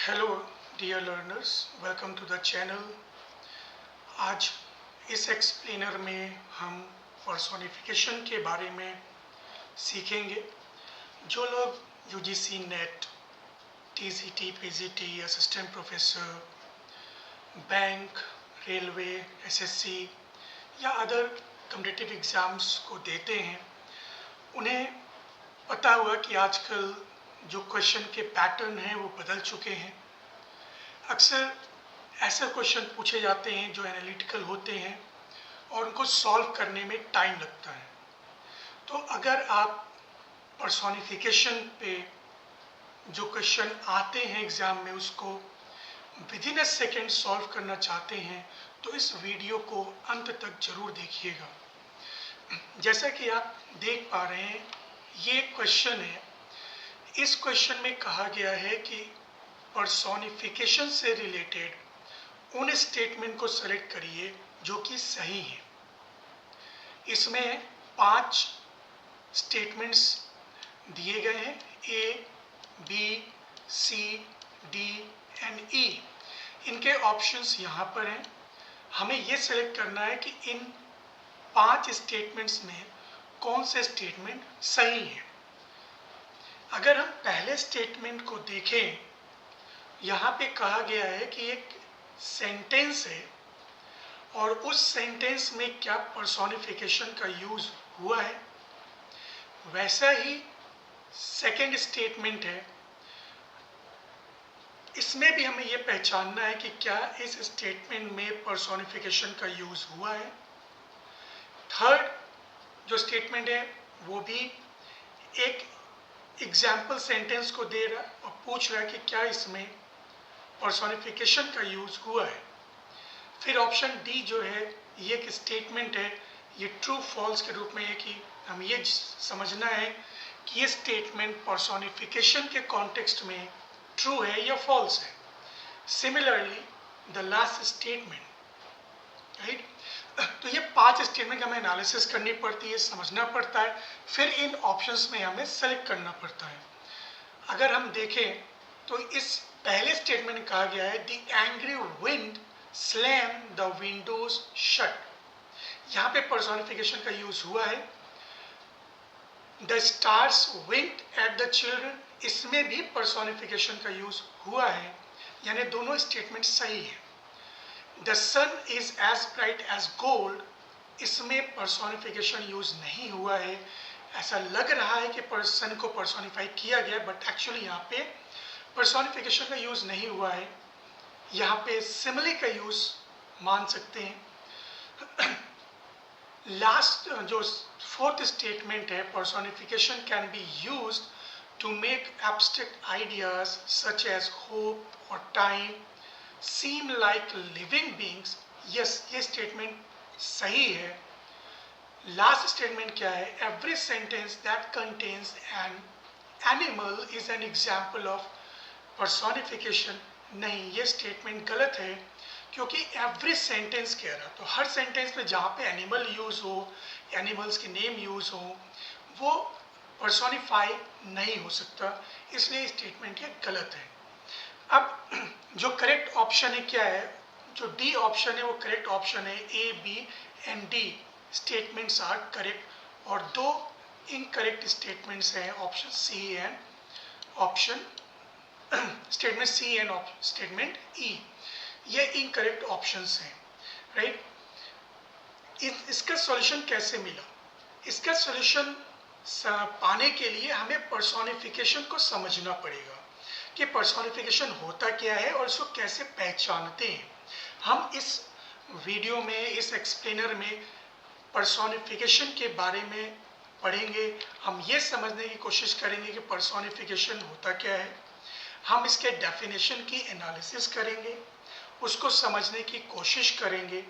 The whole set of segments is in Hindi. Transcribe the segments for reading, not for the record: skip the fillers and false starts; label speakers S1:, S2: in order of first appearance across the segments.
S1: Hello dear learners, welcome to the channel. आज इस एक्सप्लेनर में हम पर्सोनिफिकेशन के बारे में सीखेंगे। जो लोग UGC net, TGT, PGT, assistant professor, bank, railway, SSC या अदर कॉम्पिटिटिव एग्ज़ाम्स को देते हैं, उन्हें पता हुआ कि आजकल जो क्वेश्चन के पैटर्न हैं वो बदल चुके हैं। अक्सर ऐसे क्वेश्चन पूछे जाते हैं जो एनालिटिकल होते हैं और उनको सॉल्व करने में टाइम लगता है। तो अगर आप पर्सोनिफिकेशन पे जो क्वेश्चन आते हैं एग्ज़ाम में उसको with in a second solve करना चाहते हैं तो इस वीडियो को अंत तक ज़रूर देखिएगा। जैसा कि आप देख पा रहे हैं, ये क्वेश्चन है। इस क्वेश्चन में कहा गया है कि पर्सोनिफिकेशन से रिलेटेड उन स्टेटमेंट को सेलेक्ट करिए जो कि सही है। इसमें 5 स्टेटमेंट्स दिए गए हैं, ए, बी, सी, डी एंड ई। इनके ऑप्शंस यहाँ पर हैं। हमें ये सेलेक्ट करना है कि इन 5 स्टेटमेंट्स में कौन से स्टेटमेंट सही है। अगर हम पहले स्टेटमेंट को देखें, यहाँ पे कहा गया है कि एक सेंटेंस है और उस सेंटेंस में क्या पर्सोनिफिकेशन का यूज हुआ है। वैसा ही सेकंड स्टेटमेंट है, इसमें भी हमें ये पहचानना है कि क्या इस स्टेटमेंट में पर्सोनिफिकेशन का यूज हुआ है। थर्ड जो स्टेटमेंट है वो भी एक एग्जाम्पल सेंटेंस को दे रहा है और पूछ रहा है कि क्या इसमें पर्सोनिफिकेशन का यूज हुआ है। फिर ऑप्शन डी जो है ये एक स्टेटमेंट है, ये ट्रू फॉल्स के रूप में है कि हम ये समझना है कि ये स्टेटमेंट पर्सोनिफिकेशन के कॉन्टेक्स्ट में ट्रू है या फॉल्स है। Similarly the last statement, right. तो ये 5 स्टेटमेंट हमें एनालिसिस करनी पड़ती है, समझना पड़ता है, फिर इन ऑप्शंस में हमें सेलेक्ट करना पड़ता है। अगर हम देखें तो इस पहले स्टेटमेंट में कहा गया है the angry wind slam the windows shut. यहाँ पे पर्सोनिफिकेशन का यूज हुआ है। The stars winked at the children, इसमें भी पर्सोनिफिकेशन का यूज हुआ है, यानी दोनों स्टेटमेंट सही है। The sun is as bright as gold, इसमें पर्सोनिफिकेशन यूज नहीं हुआ है। ऐसा लग रहा है कि पर्सन को पर्सोनिफाई किया गया, बट एक्चुअली यहाँ पे पर्सोनिफिकेशन का यूज नहीं हुआ है। यहाँ पे सिमिली का यूज मान सकते हैं। लास्ट जो फोर्थ स्टेटमेंट है, personification can be used to make abstract ideas such as hope और time seem like living beings. Yes, ये स्टेटमेंट सही है। लास्ट स्टेटमेंट क्या है, every sentence that contains an animal is an example of personification. नहीं, ये स्टेटमेंट गलत है, क्योंकि एवरी सेंटेंस कह रहा, तो हर सेंटेंस में जहाँ पे एनिमल यूज हो, एनिमल्स के नेम यूज हो, वो पर्सोनिफाई नहीं हो सकता, इसलिए स्टेटमेंट ये गलत है। अब जो करेक्ट ऑप्शन है क्या है, जो डी ऑप्शन है वो करेक्ट ऑप्शन है। A, B and D statements are correct और 2 इनकरेक्ट स्टेटमेंट्स हैं, option C and option statement C and statement E, ये इनकरेक्ट ऑप्शंस हैं, राइट। इसका सॉल्यूशन कैसे मिला? इसका सॉल्यूशन पाने के लिए हमें पर्सोनिफिकेशन को समझना पड़ेगा कि पर्सोनिफिकेशन होता क्या है और उसको कैसे पहचानते हैं। हम इस वीडियो में, इस एक्सप्लेनर में पर्सोनिफिकेशन के बारे में पढ़ेंगे। हम ये समझने की कोशिश करेंगे कि पर्सोनिफिकेशन होता क्या है। हम इसके डेफिनेशन की एनालिसिस करेंगे, उसको समझने की कोशिश करेंगे।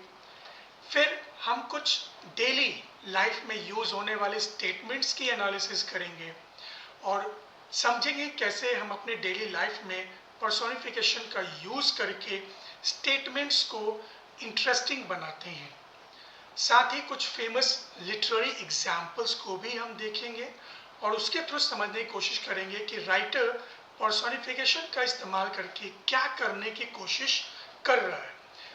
S1: फिर हम कुछ डेली लाइफ में यूज होने वाले स्टेटमेंट्स की एनालिसिस करेंगे और समझेंगे कैसे हम अपने डेली लाइफ में पर्सोनिफिकेशन का यूज करके स्टेटमेंट्स को इंटरेस्टिंग बनाते हैं। साथ ही कुछ फेमस लिटरेरी एग्जाम्पल्स को भी हम देखेंगे और उसके थ्रू समझने की कोशिश करेंगे कि राइटर पर्सोनिफिकेशन का इस्तेमाल करके क्या करने की कोशिश कर रहा है,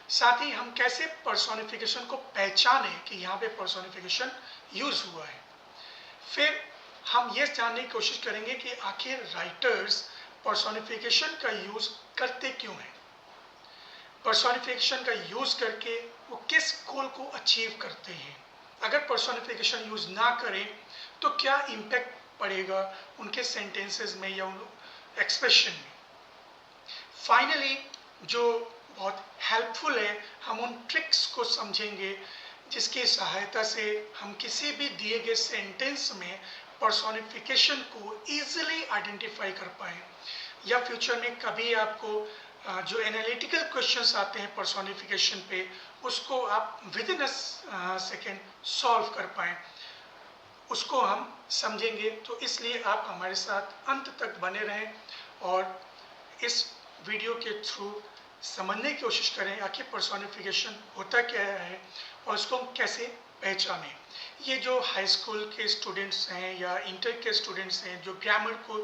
S1: साथ ही हम कैसे पर्सोनिफिकेशन को पहचाने कि यहाँ पे पर्सोनिफिकेशन यूज हुआ है। फिर हम ये जानने की कोशिश करेंगे कि आखिर राइटर्स पर्सोनिफिकेशन का यूज करते क्यों हैं, पर्सोनिफिकेशन का यूज करके वो किस गोल को अचीव करते हैं, अगर पर्सोनिफिकेशन यूज ना करें तो क्या इम्पैक्ट पड़ेगा उनके सेंटेंसेस में या एक्सप्रेशन में। फाइनली जो बहुत हेल्पफुल है, हम उन ट्रिक्स को समझेंगे जिसकी सहायता से हम किसी भी दिए गए सेंटेंस में पर्सोनिफिकेशन को इजीली आइडेंटिफाई कर पाएँ, या फ्यूचर में कभी आपको जो एनालिटिकल क्वेश्चंस आते हैं पर्सोनिफिकेशन पे, उसको आप with in a second solve कर पाएँ, उसको हम समझेंगे। तो इसलिए आप हमारे साथ अंत तक बने रहें और इस वीडियो के थ्रू समझने की कोशिश करें आखिर पर्सोनिफिकेशन होता क्या है और उसको हम कैसे पहचानें। ये जो हाई स्कूल के स्टूडेंट्स हैं या इंटर के स्टूडेंट्स हैं जो ग्रामर को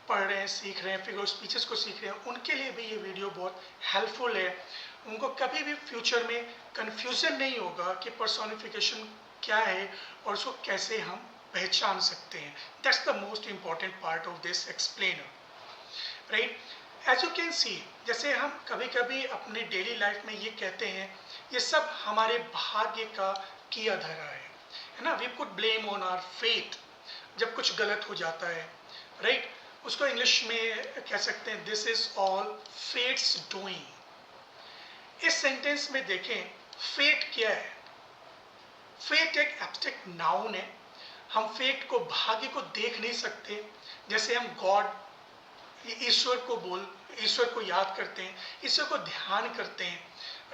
S1: पढ़ रहे हैं, सीख रहे हैं, फिगर स्पीचेस को सीख रहे हैं, उनके लिए भी ये वीडियो बहुत हेल्पफुल है। उनको कभी भी फ्यूचर में कन्फ्यूज़न नहीं होगा कि पर्सोनिफिकेशन क्या है और उसको कैसे हम पहचान सकते हैं। That's the most important part of this explainer, right. As you can see, जैसे हम कभी कभी अपने डेली लाइफ में ये कहते हैं ये सब हमारे भाग्य का किया धरा है ना। We could blame on our fate जब कुछ गलत हो जाता है, राइट। उसको इंग्लिश में कह सकते हैं this is all fate's doing. इस सेंटेंस में देखें फेट क्या है। फेट एक एब्स्ट्रैक्ट नाउन है। हम फेट को, भाग्य को देख नहीं सकते। जैसे हम गॉड, ईश्वर को याद करते हैं, ईश्वर को ध्यान करते हैं,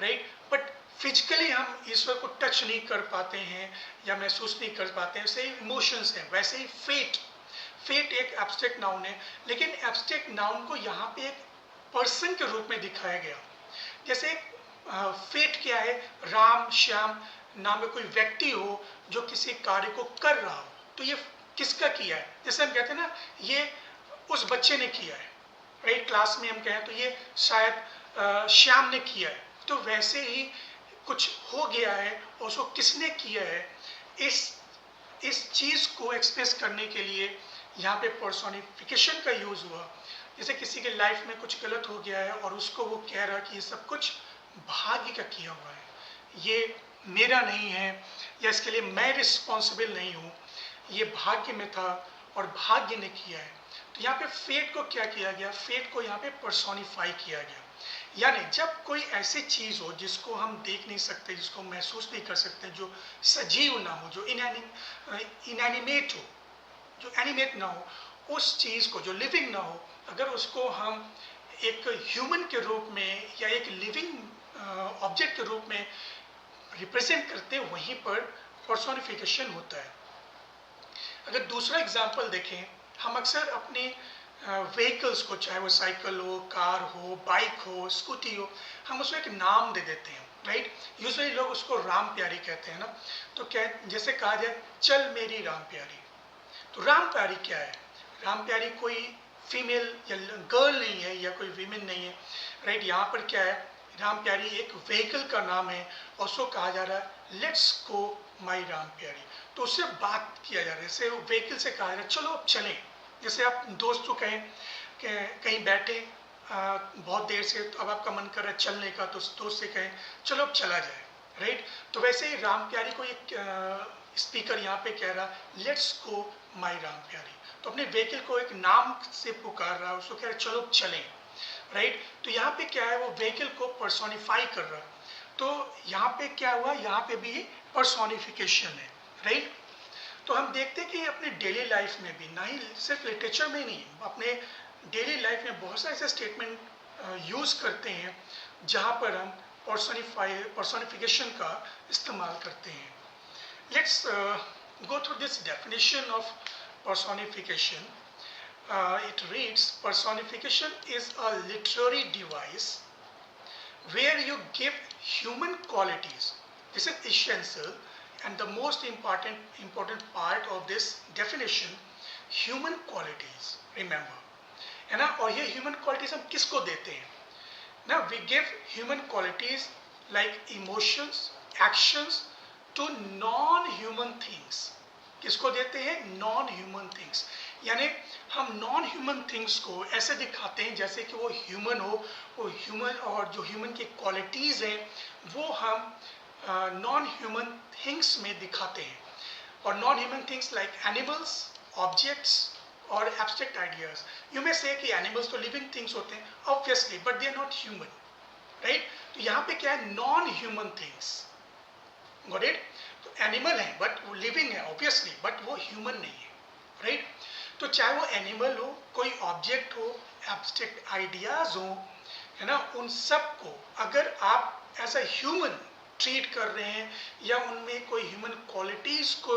S1: राइट। बट फिजिकली हम ईश्वर को टच नहीं कर पाते हैं या महसूस नहीं कर पाते हैं। वैसे ही इमोशंस हैं, वैसे ही फेट एक एब्स्ट्रैक्ट नाउन है, लेकिन एब्स्ट्रैक्ट नाउन को यहाँ पे एक पर्सन के रूप में दिखाया गया। जैसे फेट क्या है, राम श्याम नाम में कोई व्यक्ति हो जो किसी कार्य को कर रहा हो, तो ये किसका किया है। जैसे हम कहते हैं ना ये उस बच्चे ने किया है, राइट। क्लास में हम कहें तो ये शायद श्याम ने किया है, तो वैसे ही कुछ हो गया है और उसको किसने किया है, इस चीज़ को एक्सप्रेस करने के लिए यहाँ पे पर्सोनिफिकेशन का यूज़ हुआ। जैसे किसी के लाइफ में कुछ गलत हो गया है और उसको वो कह रहा कि ये सब कुछ भाग्य का किया हुआ है, ये मेरा नहीं है, या इसके लिए मैं रिस्पॉन्सिबल नहीं हूँ, ये भाग्य में था और भाग्य ने किया है। तो यहाँ पे फेट को क्या किया गया, फेट को यहाँ पे पर्सोनिफाई किया गया। यानी जब कोई ऐसी चीज़ हो जिसको हम देख नहीं सकते, जिसको महसूस नहीं कर सकते, जो सजीव ना हो, जो इनएनिमेट हो, जो एनिमेट ना हो, उस चीज़ को जो लिविंग ना हो, अगर उसको हम एक ह्यूमन के रूप में या एक लिविंग ऑब्जेक्ट के रूप में रिप्रेजेंट करते हैं, वहीं पर पर्सोनिफिकेशन होता है। अगर दूसरा एग्जाम्पल देखें, हम अक्सर अपने व्हीकल्स को, चाहे वो साइकिल हो, कार हो, बाइक हो, स्कूटी हो, हम उसको एक नाम दे देते हैं, राइट। यूजुअली लोग उसको राम प्यारी कहते हैं ना। तो क्या, जैसे कहा जाए चल मेरी राम प्यारी, तो राम प्यारी क्या है। राम प्यारी कोई फीमेल या गर्ल नहीं है या कोई वीमेन नहीं है, राइट। यहाँ पर क्या है, राम प्यारी एक व्हीकल का नाम है और उसको कहा जा रहा है लेट्स गो माई राम प्यारी। तो उससे बात किया जा रहा है, जैसे व्हीकल से कहा जा रहा है चलो अब चलें। जैसे आप दोस्त को कहें कि कहीं बैठे बहुत देर से, तो अब आपका मन कर रहा है चलने का, तो दोस्त से कहें चलो अब चला जाए, राइट। तो वैसे ही राम प्यारी को एक स्पीकर यहाँ पे कह रहा लेट्स गो माई राम प्यारी, तो अपने व्हीकल को एक नाम से पुकार रहा है, उसको कह रहा है चलो अब चलें, राइट। तो यहाँ पे क्या है, वो व्हीकल को पर्सोनिफाई कर रहा है। तो यहाँ पे क्या हुआ, यहाँ पे भी पर्सोनिफिकेशन है, राइट। तो हम देखते हैं कि अपने डेली लाइफ में भी, ना ही सिर्फ लिटरेचर में नहीं, अपने डेली लाइफ में बहुत सारे ऐसे स्टेटमेंट यूज़ करते हैं जहाँ पर हम पर्सोनिफिकेशन का इस्तेमाल करते हैं। Let's go through this definition of personification. It reads, personification is a literary device where you give human qualities. This is essential and the most important part of this definition, human qualities, remember. है ना। और ये ह्यूमन क्वालिटीज हम किसको देते हैं ना, we give human qualities like emotions, actions to non human things. किसको देते हैं, नॉन ह्यूमन थिंग्स। यानी हम नॉन ह्यूमन थिंग्स को ऐसे दिखाते हैं जैसे कि वो ह्यूमन हो, वो ह्यूमन, और जो ह्यूमन की क्वालिटीज़ हैं वो हम नॉन ह्यूमन थिंग्स में दिखाते हैं। और non human things like animals, objects और abstract ideas. You may say कि एनिमल्स तो लिविंग थिंग्स होते हैं obviously, but they are not human, right. तो यहाँ पे क्या है, non human things, got it. तो एनिमल है बट वो लिविंग है ऑब्वियसली, बट वो ह्यूमन नहीं है, राइट। तो चाहे वो एनिमल हो, कोई ऑब्जेक्ट हो, एब्स्ट्रैक्ट आइडियाज हो, है ना, उन सब को अगर आप एज अ ह्यूमन ट्रीट कर रहे हैं या उनमें कोई ह्यूमन क्वालिटीज को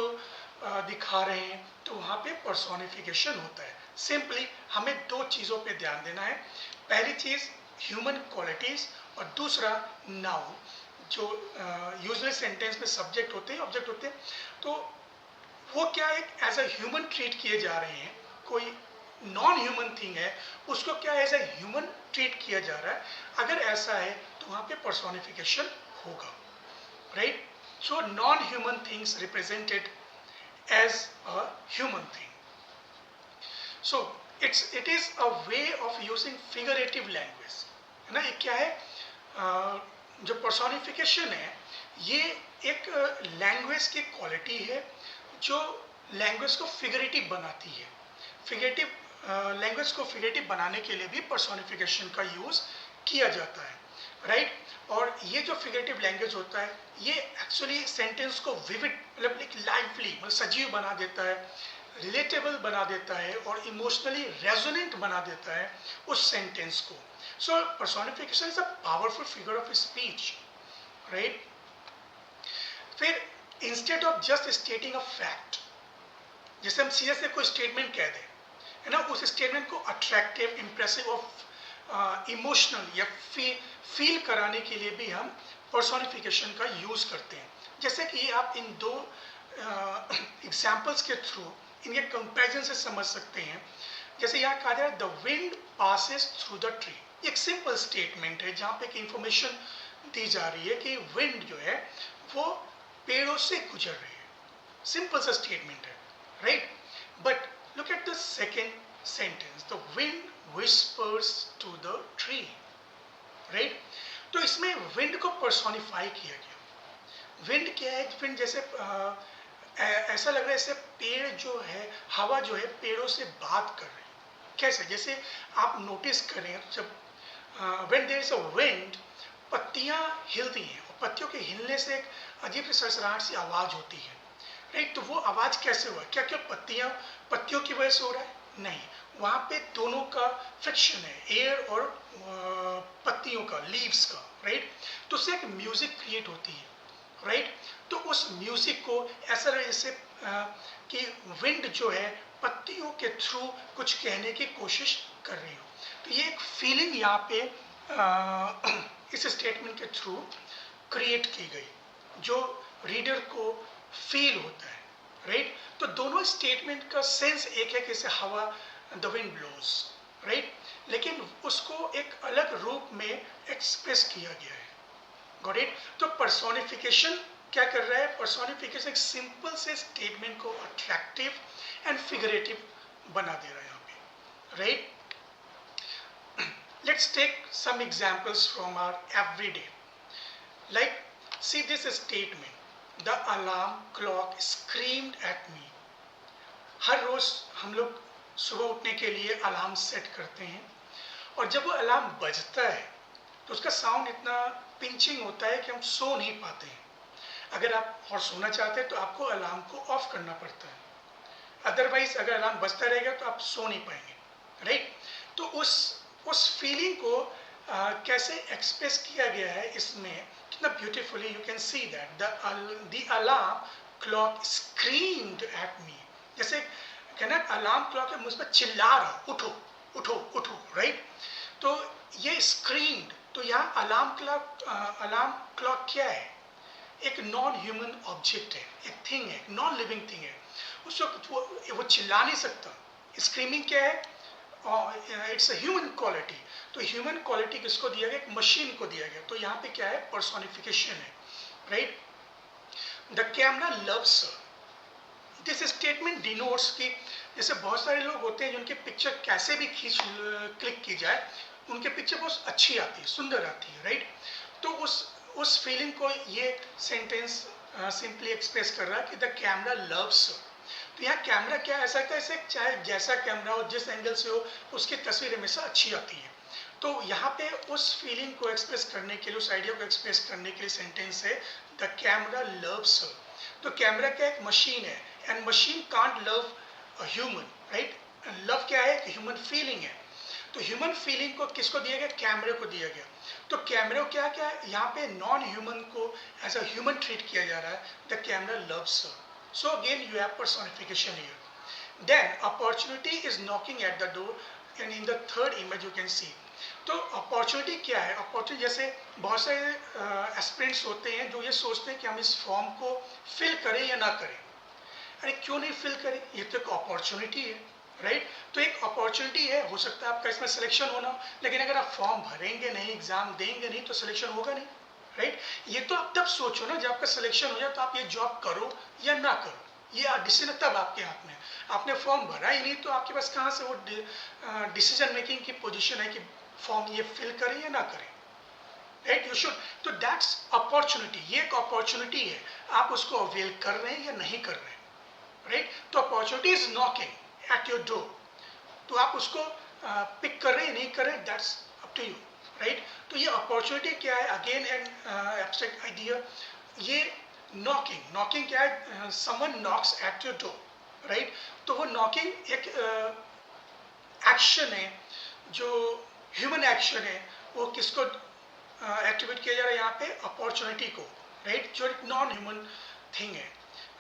S1: दिखा रहे हैं, तो वहाँ पे पर्सोनिफिकेशन होता है। सिंपली हमें दो चीज़ों पे ध्यान देना है। पहली चीज़ ह्यूमन क्वालिटीज, और दूसरा नाउन, जो यूजुअल सेंटेंस में सब्जेक्ट होते हैं, ऑब्जेक्ट होते हैं, तो वो क्या एक एज अ ह्यूमन ट्रीट किए जा रहे हैं। कोई नॉन ह्यूमन थिंग है, उसको क्या एज अ ह्यूमन ट्रीट किया जा रहा है। अगर ऐसा है तो वहाँ पे पर्सोनिफिकेशन होगा, right. So non human things represented as a human thing. So it is a way of using figurative language, है ना। ये क्या है, जो पर्सोनिफिकेशन है ये एक लैंग्वेज की क्वालिटी है जो लैंग्वेज को फिगरेटिव बनाती है। फिगरेटिव लैंग्वेज को फिगरेटिव बनाने के लिए भी पर्सोनिफिकेशन का यूज किया जाता है, राइट। और ये जो फिगरेटिव लैंग्वेज होता है ये एक्चुअली सेंटेंस को विविड, मतलब एक लाइवली, मतलब सजीव बना देता है, रिलेटेबल बना देता है और इमोशनली रेजोनेंट बना देता है उस सेंटेंस को। So personification is a powerful figure of speech, right. फिर instead of just stating a fact, जैसे हम सीधे से कोई स्टेटमेंट कह दें, है ना, उस स्टेटमेंट को अट्रैक्टिव, इंप्रेसिव और इमोशनल या फील कराने के लिए भी हम पर्सोनिफिकेशन का यूज करते हैं। जैसे कि आप इन दो एग्जाम्पल्स के थ्रू इनके कंपैरिजन से समझ सकते हैं। जैसे यहाँ कहा जा रहा है the wind passes through the tree, एक सिंपल स्टेटमेंट है जहाँ पे इंफॉर्मेशन दी जा रही है कि विंड जो है वो पेड़ों से गुजर रही है। सिंपल सा स्टेटमेंट है, right. But look at the second sentence, the wind whispers to the tree, right. तो इसमें विंड को पर्सोनिफाई किया गया। विंड क्या है, विंड जैसे ऐसा लग रहा है जैसे पेड़ जो है, हवा जो है पेड़ों से बात कर रही है। कैसे, जैसे आप नोटिस करें जब when there is a wind, पत्तियां हिलती हैं और पत्तियों के हिलने से एक अजीब सी सरसराहट सी आवाज होती है, राइट। तो वो आवाज कैसे हुआ, क्या क्या पत्तियों की वजह से हो रहा है, नहीं, वहाँ पे दोनों का फ्रिक्शन है, एयर और पत्तियों का, लीव्स का, राइट। तो उससे एक म्यूजिक क्रिएट होती है, राइट। तो उस म्यूजिक को ऐसा लगे जैसे कि विंड जो है पत्तियों के थ्रू कुछ कहने की कोशिश कर रही हो। तो ये एक फीलिंग यहाँ पे इस स्टेटमेंट के थ्रू क्रिएट की गई जो रीडर को फील होता है, राइट। तो दोनों स्टेटमेंट का सेंस एक है कि जैसे हवा, द विंड ब्लोज, राइट, लेकिन उसको एक अलग रूप में एक्सप्रेस किया गया है, गॉट इट। तो पर्सोनिफिकेशन क्या कर रहा है, पर्सोनिफिकेशन एक सिंपल से स्टेटमेंट को अट्रैक्टिव एंड फिगरेटिव बना दे रहा है यहाँ पे, right. Let's take some examples from our everyday, like see this statement, the alarm clock screamed at me. हर रोज हम लोग सुबह उठने के लिए अलार्म सेट करते हैं और जब वो अलार्म बजता है तो उसका साउंड इतना पिंचिंग होता है कि हम सो नहीं पाते हैं। अगर आप और सोना चाहते हैं तो आपको अलार्म को ऑफ करना पड़ता है, अदरवाइज अगर अलार्म बजता रहेगा तो आप सो नहीं पाएंगे, राइट। तो उस फीलिंग को कैसे एक्सप्रेस किया गया है इसमें, कितना beautifully you can see that the alarm clock screamed at मी। जैसे कहना अलार्म क्लॉक है मुझ पर चिल्ला रहा, उठो उठो उठो, राइट। तो ये स्क्रीम्ड, तो यहाँ अलार्म क्लॉक क्या है, एक नॉन ह्यूमन ऑब्जेक्ट है, एक थिंग है, नॉन लिविंग थिंग है। उसको वो चिल्ला नहीं सकता। स्क्रीमिंग क्या है, इट्स अ ह्यूमन क्वालिटी। तो ह्यूमन क्वालिटी किसको दिया गया? एक मशीन को दिया गया। तो यहाँ पे क्या है? पर्सोनिफिकेशन है, right? The camera loves this statement denotes कि जैसे बहुत सारे लोग होते हैं जिनके पिक्चर कैसे भी खींच क्लिक की जाए उनके पिक्चर बहुत अच्छी आती है, सुंदर आती है, राइट? तो उस फीलिंग को ये सेंटेंस सिंपली एक्सप्रेस कर रहा है कि द कैमरा लव्स। तो यहाँ कैमरा क्या ऐसा कैसे, चाहे जैसा कैमरा हो, जिस एंगल से हो, उसकी तस्वीर हमेशा अच्छी आती है। तो यहाँ पे उस फीलिंग को एक्सप्रेस करने के लिए, उस आइडिया को एक्सप्रेस करने के लिए सेंटेंस है द कैमरा लव्स। तो कैमरा क्या एक मशीन है, and machine can't love a human, right? Love क्या है? ह्यूमन फीलिंग है। तो ह्यूमन फीलिंग को किसको दिया गया? कैमरे को दिया गया। तो कैमरे को क्या क्या है? यहाँ पे नॉन ह्यूमन को एज अ ह्यूमन ट्रीट किया जा रहा है। The camera loves. So again you have personification here. Then opportunity is knocking at the door, and in the third image you can see. तो अपॉर्चुनिटी क्या है? अपॉर्चुनिटी जैसे बहुत सारे एस्पिरेंट्स होते हैं जो ये सोचते हैं कि हम इस फॉर्म को फिल करें या ना करें। अरे क्यों नहीं फिल करें? ये तो एक अपॉर्चुनिटी है, राइट? तो एक अपॉर्चुनिटी है, हो सकता है आपका इसमें सिलेक्शन होना, लेकिन अगर आप फॉर्म भरेंगे नहीं, एग्जाम देंगे नहीं, तो सिलेक्शन होगा नहीं, राइट? ये तो आप तब सोचो ना जब आपका सिलेक्शन हो जाए तो आप ये जॉब करो या ना करो, ये डिसीजन तब आपके हाथ में है। आपने फॉर्म भरा ही नहीं तो आपके पास कहाँ से वो डिसीजन मेकिंग की पोजीशन है कि फॉर्म ये फिल करें या ना करें, राइट? You should. तो दैट्स अपॉर्चुनिटी, ये एक अपॉर्चुनिटी है, आप उसको अवेल कर रहे हैं या नहीं कर रहे हैं, राइट? तो opportunity is knocking at your door. तो आप उसको पिक कर रहे हैं नहीं कर रहे, that's up to you, right? तो ये अपॉर्चुनिटी क्या है? Again an abstract idea. ये नॉकिंग, नॉकिंग क्या है? Someone knocks at your door, right? तो वो नॉकिंग एक एक्शन है, जो ह्यूमन एक्शन है, वो किसको एक्टिवेट किया जा रहा है यहाँ पे? अपॉर्चुनिटी को, राइट? जो एक नॉन ह्यूमन थिंग है,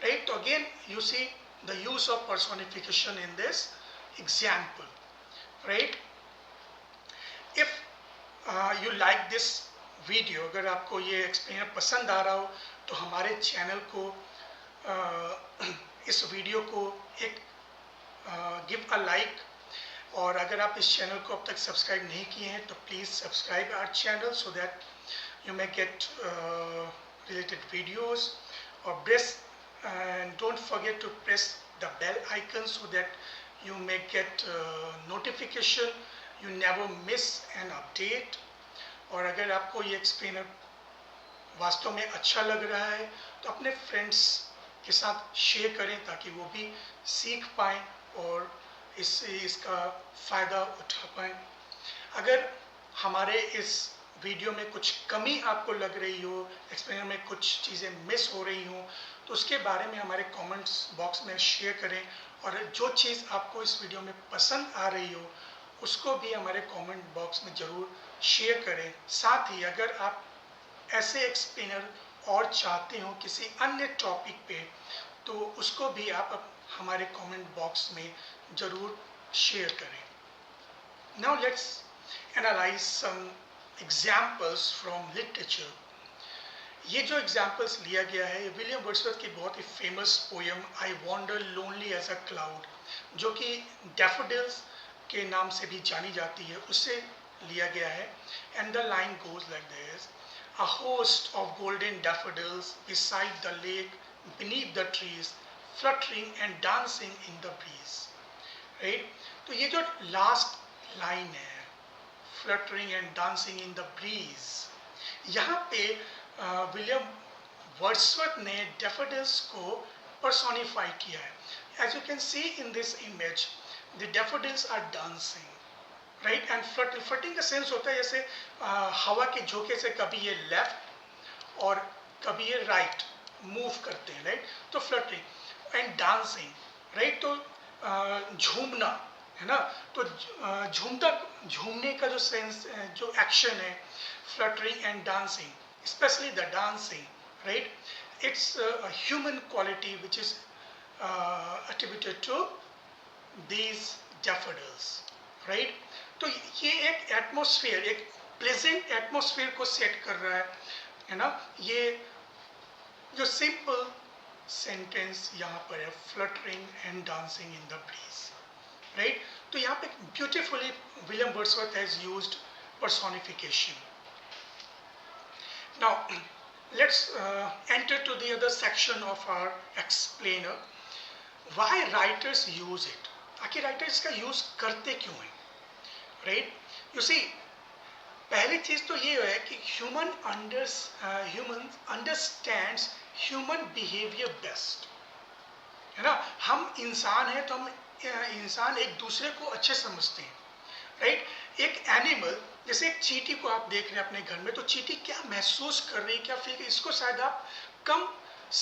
S1: राइट? तो again you see the use of personification in this example, right? If you like this video, अगर आपको ये एक्सप्लेनर पसंद आ रहा हो तो हमारे चैनल को इस वीडियो को एक गिव अ लाइक, और अगर आप इस चैनल को अब तक सब्सक्राइब नहीं किए हैं तो please subscribe our channel so that you may get related videos, or press and don't forget to press the bell icon so that you may get notification, you never miss an update. और अगर आपको ये एक्सप्लेनर वास्तव में अच्छा लग रहा है तो अपने फ्रेंड्स के साथ शेयर करें ताकि वो भी सीख पाएँ और इससे इसका फ़ायदा उठा पाएँ। अगर हमारे इस वीडियो में कुछ कमी आपको लग रही हो, एक्सप्लेनर में कुछ चीज़ें मिस हो रही हों, तो उसके बारे में हमारे कमेंट्स बॉक्स में शेयर करें, और जो चीज़ आपको इस वीडियो में पसंद आ रही हो उसको भी हमारे कमेंट बॉक्स में ज़रूर शेयर करें। साथ ही अगर आप ऐसे एक्सप्लेनर और चाहते हो किसी अन्य टॉपिक पे तो उसको भी आप हमारे कमेंट बॉक्स में ज़रूर शेयर करें। Now let's analyse some examples from literature. ये जो एग्जाम्पल्स लिया गया है विलियम वर्ड्सवर्थ की बहुत ही famous poem I wander lonely as a cloud, जो कि डैफोडिल्स के नाम से भी जानी जाती है, उससे लिया गया है। And the line goes like this, a host of golden daffodils beside the lake, beneath the trees, fluttering and dancing in the breeze, right? तो ये जो लास्ट लाइन है, fluttering and dancing in the breeze, यहाँ पे विलियम वर्ड्सवर्थ ने डैफोडिल्स को पर्सोनिफाई किया है। As you can see in this image the daffodils are dancing, right? And fluttering का सेंस होता है जैसे हवा के झोंके से कभी ये लेफ्ट और कभी ये राइट मूव करते हैं, राइट? तो फ्लटिंग एंड डांसिंग, राइट? तो झूमना है ना, तो झूमने का जो सेंस, जो एक्शन है, fluttering and dancing, specially the dancing, right? It's a human quality which is attributed to these daffodils, right? तो ये एक एटमॉस्फेयर, एक प्लेजेंट एटमॉस्फेयर को सेट कर रहा है ना? ये जो सिंपल सेंटेंस यहाँ पर है, fluttering and dancing in the breeze, right. तो यहाँ पे beautifully William Wordsworth has used personification. Now let's enter to the other section of our explainer. Why writers use it? आखिर राइटर्स इसका यूज करते क्यों हैं? राइट, यू सी, पहली चीज तो ये है कि human understands human behaviour best, है ना। हम इंसान हैं तो हम इंसान एक दूसरे को अच्छे समझते हैं, राइट। एक एनिमल, जैसे एक चींटी को आप देख रहे हैं अपने घर में, तो चींटी क्या महसूस कर रही है, क्या फील, इसको शायद आप कम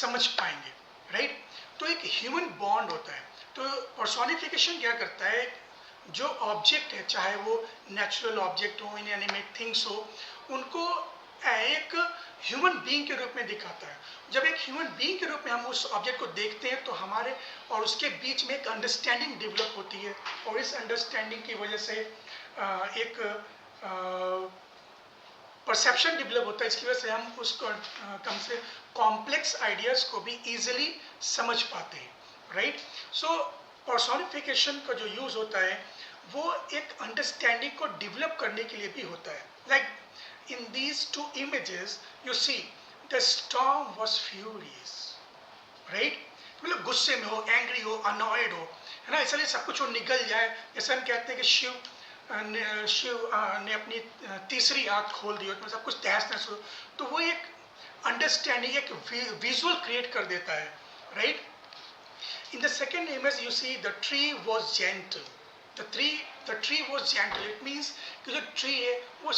S1: समझ पाएंगे, राइट। तो एक ह्यूमन बॉन्ड होता है। तो पर्सोनिफिकेशन क्या करता है, जो ऑब्जेक्ट है, चाहे वो नेचुरल ऑब्जेक्ट हो, इनएनिमेट थिंग्स हो, उनको एक ह्यूमन बीइंग के रूप में दिखाता है। जब एक ह्यूमन बीइंग के रूप में हम उस ऑब्जेक्ट को देखते हैं तो हमारे और उसके बीच में एक अंडरस्टैंडिंग डेवलप होती है, और इस अंडरस्टैंडिंग की वजह से एक परसेप्शन डेवलप होता है। इसकी वजह से हम उसको कम से कॉम्प्लेक्स आइडियाज को भी इजीली समझ पाते हैं, राइट। सो पर्सोनिफिकेशन का जो यूज होता है वो एक अंडरस्टैंडिंग को डेवलप करने के लिए भी होता है। Like in these two images you see the storm was furious, right. मतलब गुस्से में हो, एंग्री हो, अनॉयड हो, है ना, इसलिए सब कुछ वो निकल जाए। जैसे हम कहते हैं कि शिव ने अपनी तीसरी आंख खोल दी हो, तो सब कुछ तहस नहस हो, तो वो एक अंडरस्टैंडिंग, एक विजुअल क्रिएट कर देता है, right. In the second image you see the tree was gentle. The tree was gentle. It means कि जो tree है वो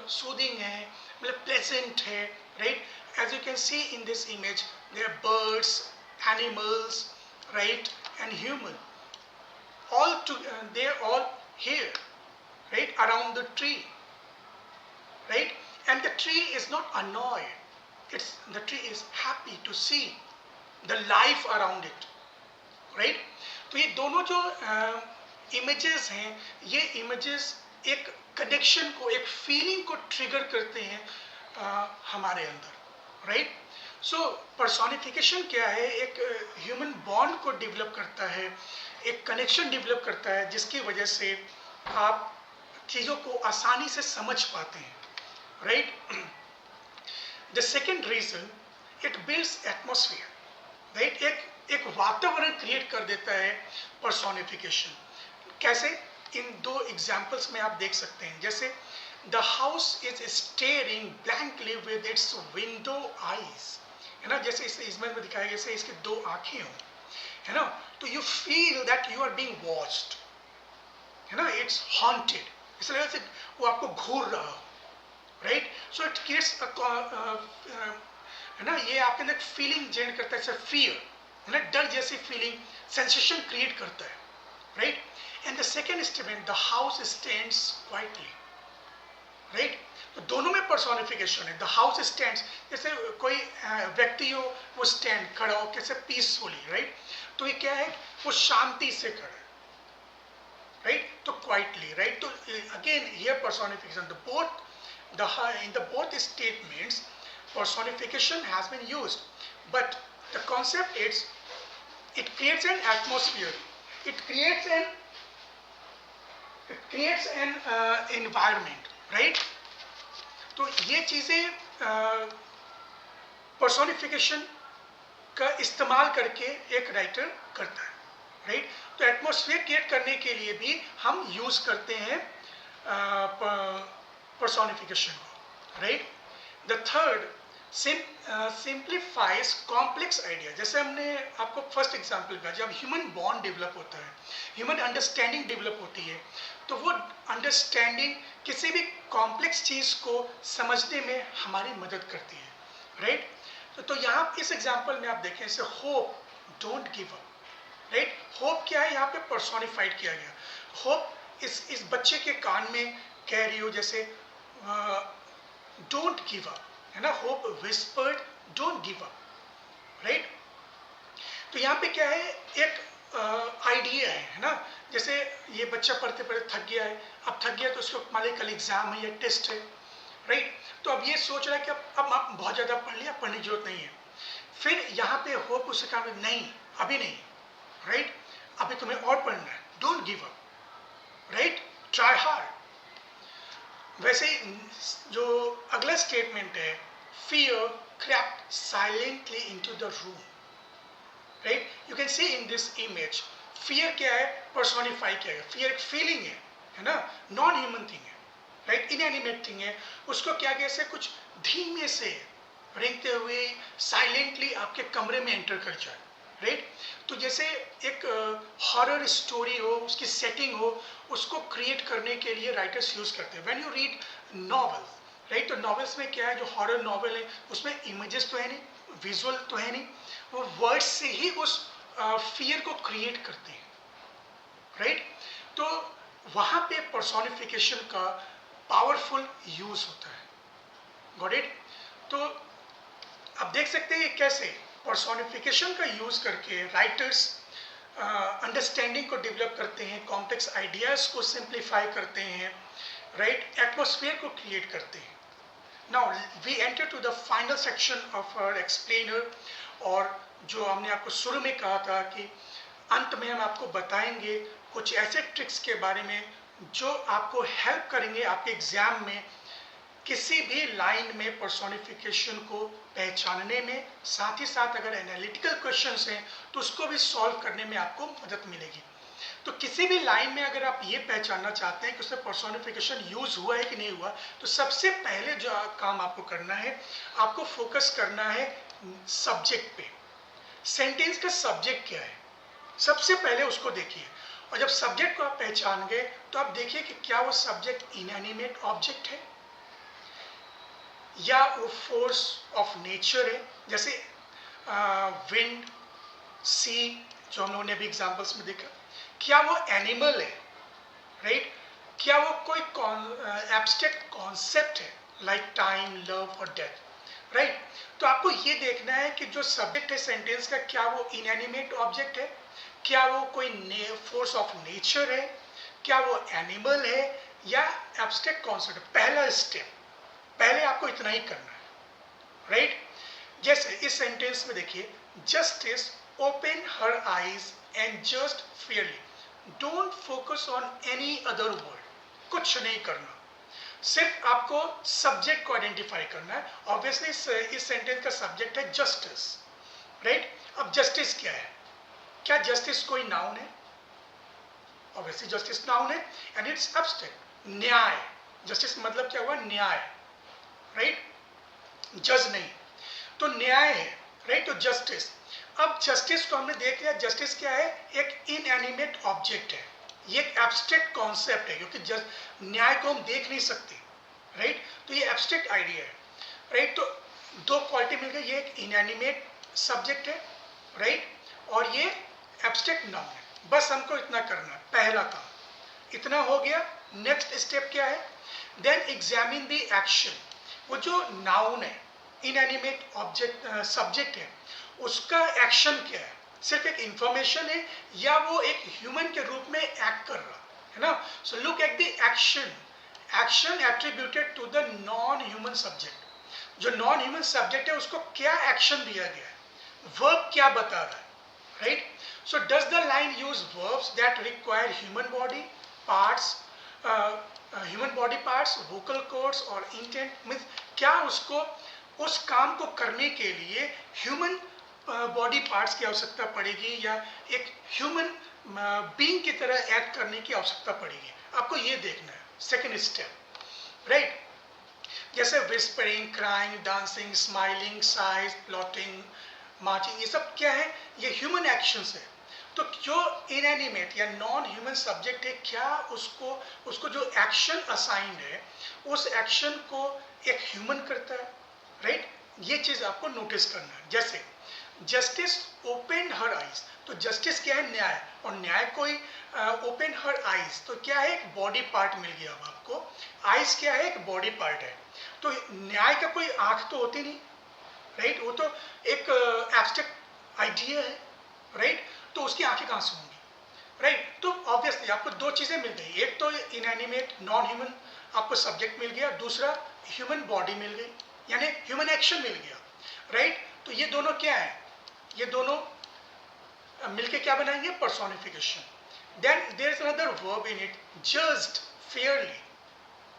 S1: soothing है, मतलब pleasant है, right? As you can see in this image, there are birds, animals, right, and human. They are all here, right, around the tree, right? And the tree is not annoyed. The tree is happy to see the life around it. Right. तो ये दोनों जो इमेजेस हैं, ये इमेजेस एक कनेक्शन को, एक फीलिंग को ट्रिगर करते हैं हमारे अंदर, राइट। सो पर्सोनिफिकेशन क्या है, एक ह्यूमन बॉन्ड को डेवलप करता है, एक कनेक्शन डेवलप करता है, जिसकी वजह से आप चीज़ों को आसानी से समझ पाते हैं, right. The second reason, it builds atmosphere, right. एक वातावरण क्रिएट कर देता है पर्सोनिफिकेशन। कैसे? इन दो एग्जाम्पल्स में आप देख सकते हैं। जैसे the house is steering blankly with its window eyes, है ना, जैसे इस इमेज में दिखाया, जैसे इसकी दो आंखें हों, है ना, तो you feel that you are being watched, है ना, इट्स हॉन्टेड, इस तरह से वो आपको घूर रहा हो, राइट। सो इट क्रिएट्स, है ना, ये आपके अंदर फीलिंग जनरेट करता है, फियर, है ना, डर जैसी फीलिंग, सेंसेशन क्रिएट करता है, right. And the second statement, the house stands quietly, right. तो दोनों में पर्सोनिफिकेशन है। द हाउस स्टैंड्स, जैसे कोई व्यक्ति हो, वो स्टैंड, खड़ा हो, कैसे पीसफुली, राइट। तो ये क्या है, वो शांति से खड़ा है, राइट। तो क्वाइटली, राइट। तो again here personification, in the both statements personification has been used, but the concept is it creates an atmosphere, it creates an environment, right। तो ये चीजें पर्सोनिफिकेशन का इस्तेमाल करके एक राइटर करता है, राइट। तो एटमॉस्फेयर क्रिएट करने के लिए भी हम यूज करते हैं personification, right? The third simplifies complex idea। जैसे हमने आपको फर्स्ट एग्जांपल का, जब ह्यूमन बॉन्ड डेवलप होता है, ह्यूमन अंडरस्टैंडिंग डेवलप होती है, तो वो अंडरस्टैंडिंग किसी भी कॉम्प्लेक्स चीज को समझने में हमारी मदद करती है, राइट। तो यहाँ इस एग्जांपल में आप देखें, जैसे hope, don't give up, right. Hope क्या है, यहाँ पे पर्सोनिफाइड किया गया। होप इस बच्चे के कान में कह रही हो, जैसे डोंट गिव अप, है ना, hope whispered don't give up, right. तो यहाँ पे क्या है, एक आइडिया है ना, जैसे ये बच्चा पढ़ते पढ़ते थक गया है, अब थक गया तो उसको मान लीजिए कल एग्जाम है या टेस्ट है, राइट। तो अब ये सोच रहा है कि अब आप बहुत ज़्यादा पढ़ लिया, पढ़ने की जरूरत नहीं है। फिर यहाँ पे होप उससे कहा नहीं, अभी नहीं, राइट, अभी तुम्हें और पढ़ना है, don't give up, right, try hard. वैसे जो अगला स्टेटमेंट है, fear crept silently into the room, right? You can see in this image, fear क्या है, personify किया है। fear एक feeling है ना, नॉन ह्यूमन थिंग है, राइट, इनएनिमेट थिंग है। उसको क्या कैसे कुछ धीमे से रेंगते हुए साइलेंटली आपके कमरे में एंटर कर जाए, राइट। तो जैसे एक हॉरर स्टोरी हो, उसकी सेटिंग हो, उसको क्रिएट करने के लिए राइटर्स यूज करते हैं। When you read novel, right, तो नॉवेल्स में क्या है, जो हॉरर नॉवेल है उसमें इमेजेस तो है नहीं, विजुअल तो है नहीं, वो वर्ड्स से ही उस फियर को क्रिएट करते हैं, राइट। तो वहां पे पर्सोनिफिकेशन का पावरफुल यूज होता है, गॉट इट। तो आप देख सकते हैं कैसे पर्सोनिफिकेशन का यूज करके राइटर्स अंडरस्टैंडिंग को डेवलप करते हैं, कॉम्प्लेक्स आइडियाज को सिंप्लीफाई करते हैं, राइट, एटमॉस्फेयर को क्रिएट करते हैं। Now we enter to the final section of our explainer, और जो हमने आपको शुरू में कहा था कि अंत में हम आपको बताएंगे कुछ ऐसे ट्रिक्स के बारे में जो आपको हेल्प करेंगे आपके एग्जाम में किसी भी लाइन में पर्सोनिफिकेशन को पहचानने में, साथ ही साथ अगर एनालिटिकल क्वेश्चंस हैं तो उसको भी सॉल्व करने में आपको मदद मिलेगी। तो किसी भी लाइन में अगर आप ये पहचानना चाहते हैं कि उसमें पर्सोनिफिकेशन यूज हुआ है कि नहीं हुआ, तो सबसे पहले जो काम आपको करना है, आपको फोकस करना है सब्जेक्ट पे। सेंटेंस का सब्जेक्ट क्या है, सबसे पहले उसको देखिए। और जब सब्जेक्ट को आप पहचान गए तो आप देखिए कि क्या वो सब्जेक्ट इनएनिमेट ऑब्जेक्ट है या वो फोर्स ऑफ नेचर है, जैसे विंड, सी, जो हम लोगों ने अभी एग्जांपल्स में देखा। क्या वो एनिमल है, राइट, क्या वो कोई एब्स्ट्रैक्ट कॉन्सेप्ट है लाइक टाइम, लव और डेथ, राइट। तो आपको ये देखना है कि जो सब्जेक्ट है सेंटेंस का, क्या वो इनएनिमेट ऑब्जेक्ट है, क्या वो कोई फोर्स ऑफ नेचर है, क्या वो एनिमल है या एब्स्ट्रैक्ट कॉन्सेप्ट। पहला स्टेप, पहले आपको इतना ही करना है, राइट। जैसे इस सेंटेंस में देखिए, justice open her eyes and just Fairlie, don't focus on any other word, कुछ नहीं करना, सिर्फ आपको सब्जेक्ट को आइडेंटिफाई करना है। ऑब्वियसली इस सेंटेंस का सब्जेक्ट है जस्टिस, राइट। अब जस्टिस क्या है, क्या जस्टिस कोई नाउन है? ऑब्वियसली जस्टिस नाउन है एंड इट्स एब्स्ट्रैक्ट। न्याय, जस्टिस मतलब क्या हुआ, न्याय, राइट, जज नहीं, तो न्याय है, राइट, तो जस्टिस। अब जस्टिस को हमने देख लिया, जस्टिस क्या है, एक इनएनिमेट ऑब्जेक्ट है, ये एक एब्स्ट्रैक्ट कॉन्सेप्ट है, क्योंकि न्याय को हम देख नहीं सकते, राइट, तो ये एब्स्ट्रैक्ट आइडिया है, राइट। तो दो क्वालिटी मिल गई, ये एक इनएनिमेट सब्जेक्ट है, राइट, और ये एब्स्ट्रैक्ट नाउन है। बस हमको इतना करना है, पहला काम इतना हो गया। नेक्स्ट स्टेप क्या है, देन एग्जामिन द एक्शन। वो जो नाउन है, इनएनिमेट ऑब्जेक्ट सब्जेक्ट है, उसका एक्शन क्या है, सिर्फ एक इंफॉर्मेशन है या वो एक ह्यूमन के रूप में एक्ट कर रहा है ना। So look at the action, action attributed to the non human subject. जो नॉन ह्यूमन सब्जेक्ट है उसको क्या एक्शन दिया गया है, वर्ब क्या बता रहा है, right. So does the line use verbs that require human body parts, human body parts, vocal cords और इंटेंट, मीन्स क्या उसको उस काम को करने के लिए ह्यूमन बॉडी पार्ट्स की आवश्यकता पड़ेगी या एक ह्यूमन बीइंग की तरह एक्ट करने की आवश्यकता पड़ेगी, आपको ये देखना है। सेकेंड स्टेप, राइट, जैसे whispering, crying, dancing, smiling, size, plotting, marching, ये सब क्या है, ये ह्यूमन एक्शंस है। तो जो इनएनिमेट या नॉन ह्यूमन सब्जेक्ट है, क्या उसको जो एक्शन असाइंड है उस एक्शन को एक ह्यूमन करता है, राइट, ये चीज आपको नोटिस करना है। जैसे जस्टिस ओपन हर आईज, तो जस्टिस क्या है, न्याय, और न्याय कोई ओपन हर आईज, तो क्या है, एक बॉडी पार्ट मिल गया अब आपको। आईज क्या है, एक बॉडी पार्ट है, तो न्याय का कोई आंख तो होती नहीं, राइट, वो तो एक एब्स्ट्रैक्ट आइडिया है, राइट, तो उसकी आंखें कहां से होंगी, राइट। तो ऑब्वियसली आपको दो चीजें मिल गई, एक तो इनएनिमेट नॉन ह्यूमन आपको सब्जेक्ट मिल गया, दूसरा ह्यूमन बॉडी मिल गई, यानी ह्यूमन एक्शन मिल गया, राइट। तो ये दोनों क्या है, ये दोनों मिलके क्या बनाएंगे, personification. Then there is another verb in it, judged fairly,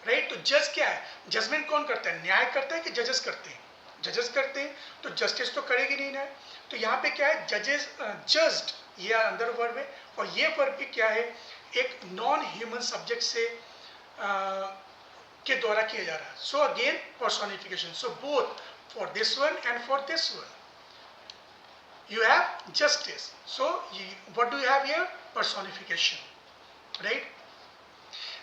S1: right. तो जज क्या है? जजमेंट कौन करता है? न्याय करता है कि जजेस करते हैं? जजेस करते हैं, तो जस्टिस तो करेगी नहीं न्याय। तो यहाँ पे क्या है? जजेस जज्ड, ये अंदर वर्ब है, और ये वर्ब भी क्या है? एक नॉन ह्यूमन सब्जेक्ट से के द्वारा किया जा रहा है। So again personification. So both for this one and for this one you have justice. So what do you have here? Personification, right?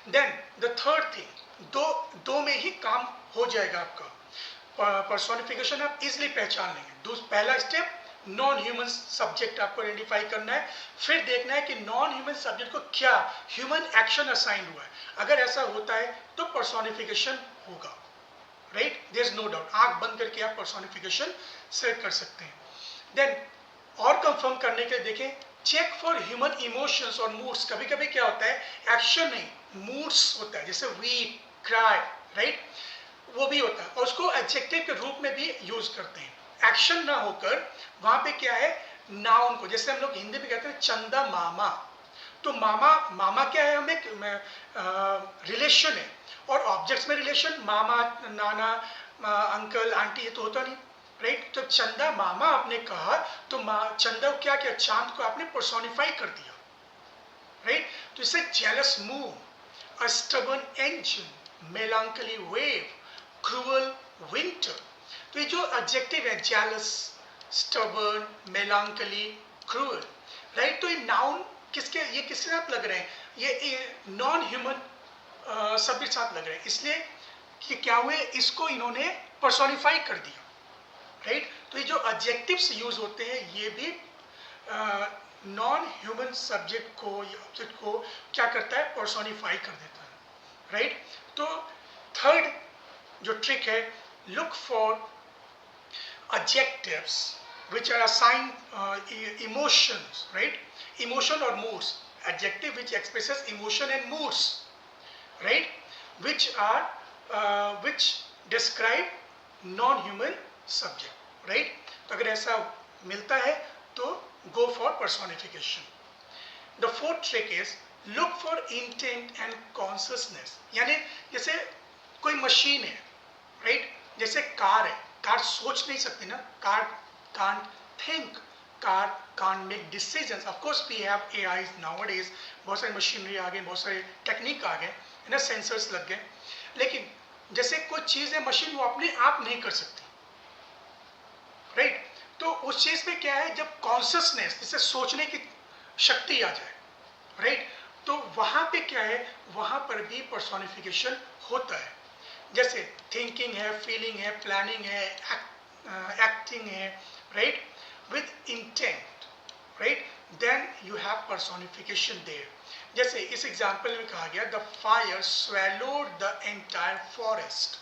S1: Then the third thing, दो में ही काम हो जाएगा आपका। पर्सोनिफिकेशन आप इजिली पहचान लेंगे। पहला स्टेप, नॉन ह्यूमन सब्जेक्ट आपको आइडेंटिफाई करना है, फिर देखना है कि नॉन ह्यूमन सब्जेक्ट को क्या ह्यूमन एक्शन असाइन हुआ है। अगर ऐसा होता है तो पर्सोनिफिकेशन होगा, right? There is no doubt. आंख बंद करके आप पर्सोनिफिकेशन सेट कर सकते हैं। देन और कंफर्म करने के लिए देखें, चेक फॉर ह्यूमन इमोशंस और मूड्स। कभी कभी क्या होता है, एक्शन नहीं, मूड्स होता है, जैसे वीक, क्राई, राइट? वो भी होता है, और उसको एडजेक्टिव के रूप में भी यूज करते हैं। एक्शन ना होकर वहां पे क्या है, नाउन को, जैसे हम लोग हिंदी में कहते हैं चंदा मामा। तो मामा, मामा क्या है? हमें रिलेशन है, और ऑब्जेक्ट्स में रिलेशन, मामा, नाना, अंकल, आंटी, ये तो होता नहीं, राइट? तो चंदा मामा आपने कहा, तो चंदा क्या किया? चांद को आपने पर्सोनिफाई कर दिया, राइट? तो इसे जेलस मून, अ stubborn engine, melancholy wave, cruel winter। तो ये जो एडजेक्टिव है, jealous, stubborn, melancholy, cruel, right? तो ये नाउन किसके, ये किसके साथ लग रहे हैं? ये नॉन ह्यूमन सब्जेक्ट साथ लग रहे हैं, इसलिए कि क्या हुए, इसको इन्होंने पर्सोनिफाई कर दिया, राइट? तो ये जो एडजेक्टिव्स यूज होते हैं, ये भी नॉन ह्यूमन सब्जेक्ट को या ऑब्जेक्ट को क्या करता है? पर्सोनिफाई कर देता है, राइट? तो थर्ड जो ट्रिक है, look for adjectives which are assigned emotions, right? Emotion or moods, adjective which expresses emotion and moods, right? Which describe non-human subject, right? तो अगर ऐसा मिलता है तो go for personification. The fourth trick is look for intent and consciousness. यानी जैसे कोई मशीन है, right? जैसे कार है, कार सोच नहीं सकती ना, car can't think, car can't make decisions. Of course we have AIs nowadays, बहुत सारी मशीनरी आ गए, बहुत सारे टेक्निक आ गए, है ना, सेंसर्स लग गए, लेकिन जैसे कोई चीज़ है, मशीन वो अपने आप नहीं कर सकती, राइट? तो उस चीज़ में क्या है, जब कॉन्शियसनेस, जैसे सोचने की शक्ति आ जाए, राइट? तो वहाँ पे क्या है, वहाँ पर भी पर्सोनिफिकेशन होता है। जैसे थिंकिंग है, फीलिंग है, प्लानिंग है, एक्टिंग है, right, with intent, right, then you have personification there। जैसे इस एग्जाम्पल में कहा गया, the fire swallowed the entire forest,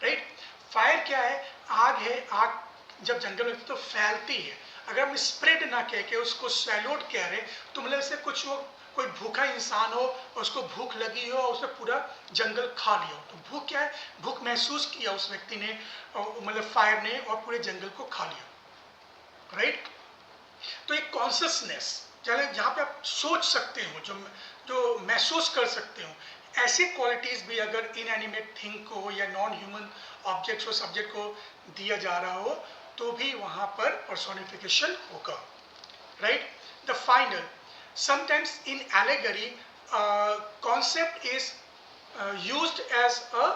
S1: right? Fire क्या है? आग है, आग जब जंगल में तो फैलती है। अगर हम स्प्रेड ना कह के उसको swallowed कह रहे, तो मतलब ऐसे कुछ वो कोई भूखा इंसान हो और उसको भूख लगी हो और उसने पूरा जंगल खा लिया हो, तो भूख क्या है? भूख महसूस किया उस व्यक्ति ने, मतलब फायर ने, और पूरे जंगल को खा लिया, राइट? तो एक कॉन्शियसनेस, जहाँ पे आप सोच सकते हो, जो महसूस कर सकते हो, ऐसी क्वालिटीज भी अगर इनएनिमेट थिंग को या नॉन ह्यूमन ऑब्जेक्ट्स को, सब्जेक्ट को दिया जा रहा हो, तो भी वहाँ पर पर्सोनिफिकेशन होगा, right? The final, sometimes in allegory concept is used as a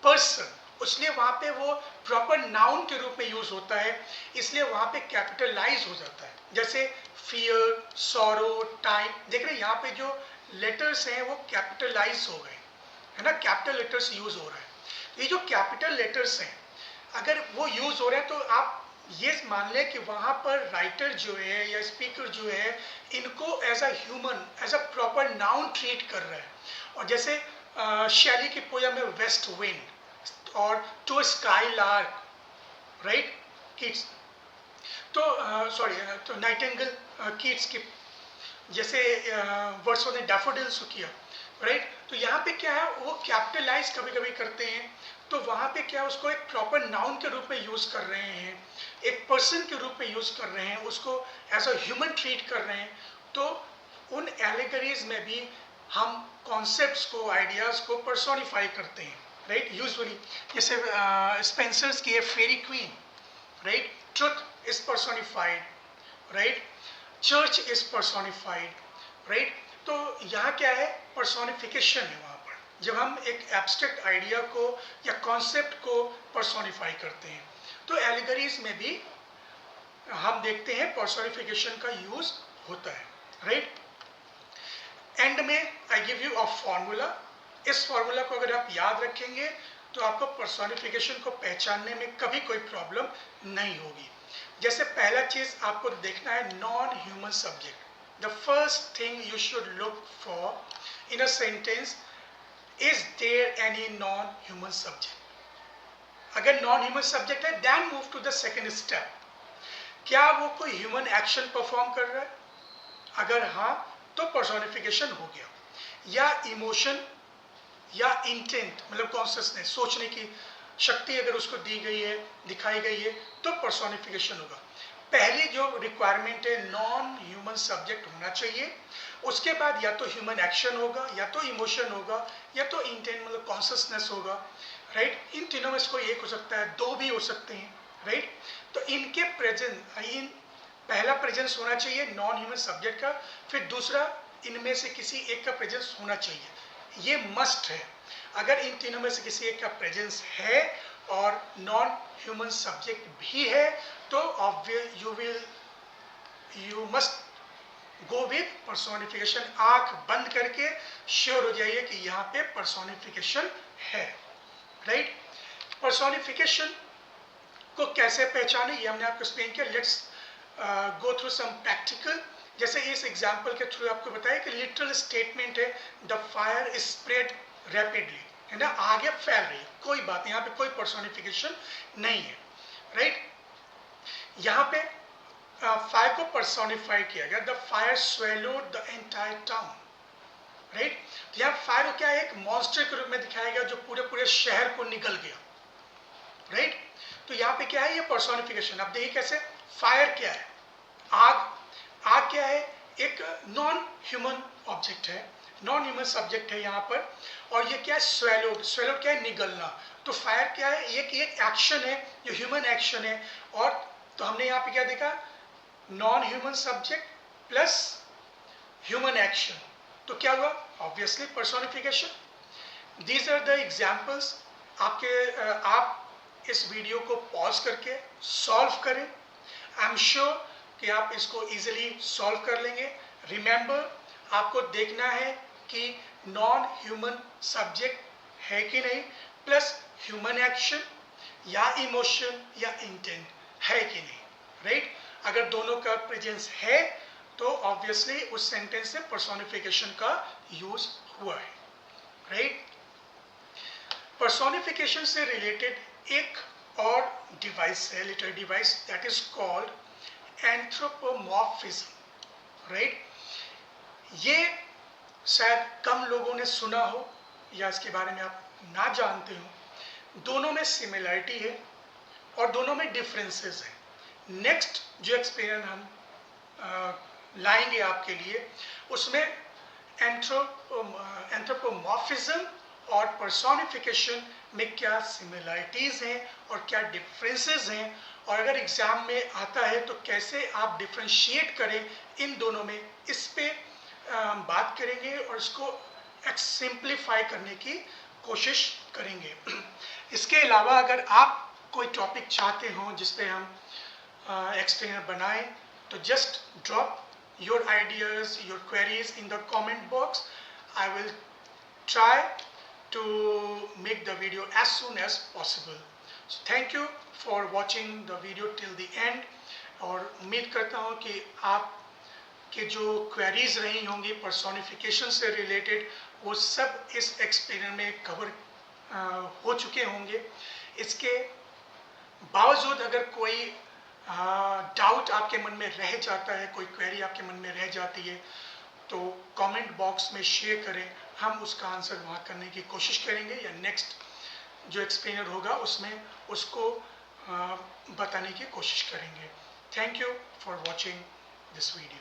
S1: person, इसलिए वहाँ पे वो प्रॉपर नाउन के रूप में यूज होता है, इसलिए वहाँ पे कैपिटलाइज हो जाता है। जैसे फियर, सॉरो, टाइम, देख रहे हैं यहाँ पे जो लेटर्स हैं वो कैपिटलाइज हो गए, है ना, कैपिटल लेटर्स यूज हो रहा है। ये जो कैपिटल लेटर्स हैं, अगर वो यूज हो रहे हैं, तो आप ये मान लें कि वहाँ पर राइटर जो है या स्पीकर जो है, इनको as a human, as a proper noun treat कर रहा है। और जैसे शैली की पोयम में वेस्ट विंड, और to skylark, right, kids, तो सॉरी, तो नाइटिंगेल किड्स की, जैसे वर्ड्स ने डैफोडिल्स किया, राइट? तो यहाँ पे क्या है, वो कैपिटलाइज कभी कभी करते हैं, तो वहाँ पे क्या है, उसको एक प्रॉपर नाउन के रूप में यूज कर रहे हैं, एक पर्सन के रूप में यूज कर रहे हैं, उसको एज अ ह्यूमन ट्रीट कर रहे हैं। तो उन एलिगरीज में भी हम कॉन्सेप्ट्स को, आइडियाज को पर्सोनिफाई करते हैं, राइट। यूजुअली जैसे स्पेंसर्स की है Faerie Queene, right, truth is personified, right, church is personified, right. तो यहाँ क्या है, पर्सोनिफिकेशन है वहाँ पर, जब हम एक एब्स्ट्रैक्ट आइडिया को या कॉन्सेप्ट को पर्सोनिफाई करते हैं। तो एलिगरीज में भी हम देखते हैं पर्सोनिफिकेशन का यूज होता है, राइट। एंड में I give you a formula. इस फॉर्मूला को अगर आप याद रखेंगे तो आपको पर्सोनिफिकेशन को पहचानने में कभी कोई प्रॉब्लम नहीं होगी। जैसे पहला चीज आपको देखना है, non human subject. The first thing you should look for in a sentence, is there any non human subject. अगर नॉन ह्यूमन सब्जेक्ट है, then move to the second step. क्या वो कोई ह्यूमन एक्शन परफॉर्म कर रहा है? अगर हाँ, तो पर्सोनिफिकेशन हो गया। या इमोशन या इंटेंट, मतलब कॉन्शियसनेस, सोचने की शक्ति अगर उसको दी गई है, दिखाई गई है, तो पर्सोनिफिकेशन होगा। पहली जो रिक्वायरमेंट है, नॉन ह्यूमन सब्जेक्ट होना चाहिए। उसके बाद या तो ह्यूमन एक्शन होगा, या तो इमोशन होगा, या तो इंटेंट मतलब कॉन्शियसनेस होगा, राइट। इन तीनों में से कोई एक हो सकता है, दो भी हो सकते हैं, राइट। तो इनके प्रेजेंस, पहला प्रेजेंस होना चाहिए नॉन ह्यूमन सब्जेक्ट का, फिर दूसरा इनमें से किसी एक का प्रेजेंस होना चाहिए, ये मस्ट है। अगर इन तीनों में से किसी एक का प्रेजेंस है और नॉन ह्यूमन सब्जेक्ट भी है, तो you must go with personification. आंख बंद करके श्योर हो जाइए कि यहाँ पे पर्सोनिफिकेशन है, राइट। पर्सोनिफिकेशन को कैसे पहचाने, ये हमने आपको एक्सप्लेन किया। Let's go through some practical. जैसे इस एग्जांपल के थ्रू आपको बताया कि लिटरल स्टेटमेंट है, the fire is spread rapidly, है ना, आगे फैल रही है, कोई बात नहीं, यहाँ पे कोई पर्सोनिफिकेशन नहीं है, राइट। यहाँ पे फायर को पर्सोनिफाई किया गया, the fire swallowed the entire town, right. तो यहाँ फायर को क्या है, एक मॉन्स्टर के रूप में दिखाया गया जो पूरे पूरे शहर को निकल गया, राइट। तो यहाँ पे क्या है, ये पर्सोनिफिकेशन। अब देखिए कैसे, फायर क्या है, आग। आग क्या है, एक नॉन ह्यूमन ऑब्जेक्ट है, नॉन ह्यूमन सब्जेक्ट है यहाँ पर। और ये क्या है, स्वेलोड। स्वेलोड क्या है, निगलना। तो फायर क्या है, ये एक्शन है जो ह्यूमन एक्शन है। और तो हमने यहाँ पे क्या देखा, non human subject plus human action, तो क्या हुआ, obviously personification. These are the examples. आप इस वीडियो को पॉज करके सॉल्व करें। आई एम श्योर कि आप इसको इजीली सॉल्व कर लेंगे। रिमेंबर, आपको देखना है कि नॉन ह्यूमन सब्जेक्ट है कि नहीं, प्लस ह्यूमन एक्शन या इमोशन या इंटेंट है कि नहीं, राइट। अगर दोनों का प्रेजेंस है तो ऑब्वियसली उस सेंटेंस से पर्सोनिफिकेशन का यूज हुआ है, राइट। पर्सोनिफिकेशन से रिलेटेड एक और डिवाइस है, literary device, that is called anthropomorphism, right. ये शायद कम लोगों ने सुना हो या इसके बारे में आप ना जानते हो। दोनों में सिमिलरिटी है और दोनों में डिफरेंसेस हैं। नेक्स्ट जो एक्सपेरिमेंट हम लाएंगे आपके लिए, उसमें एंथ्रोपोमॉर्फिज्म और पर्सोनिफिकेशन में क्या सिमिलरिटीज़ हैं और क्या डिफरेंसेस हैं, और अगर एग्जाम में आता है तो कैसे आप डिफ्रेंशिएट करें इन दोनों में, इस पे बात करेंगे और इसको सिंप्लीफाई करने की कोशिश करेंगे। इसके अलावा अगर आप कोई टॉपिक चाहते हो जिस पे हम एक्सप्लेनर बनाएं, तो just drop your ideas, your queries in the comment box. I will try to make the video as soon as possible. So thank you for watching the video till the end. और उम्मीद करता हूँ कि आप के जो क्वेरीज रही होंगी पर्सोनिफिकेशन से रिलेटेड, वो सब इस एक्सपेरिमेंट में कवर हो चुके होंगे। इसके बावजूद अगर कोई डाउट आपके मन में रह जाता है, कोई क्वेरी आपके मन में रह जाती है, तो कमेंट बॉक्स में शेयर करें, हम उसका आंसर वहाँ करने की कोशिश करेंगे, या नेक्स्ट जो एक्सप्लेनर होगा उसमें उसको बताने की कोशिश करेंगे। Thank you for watching this video.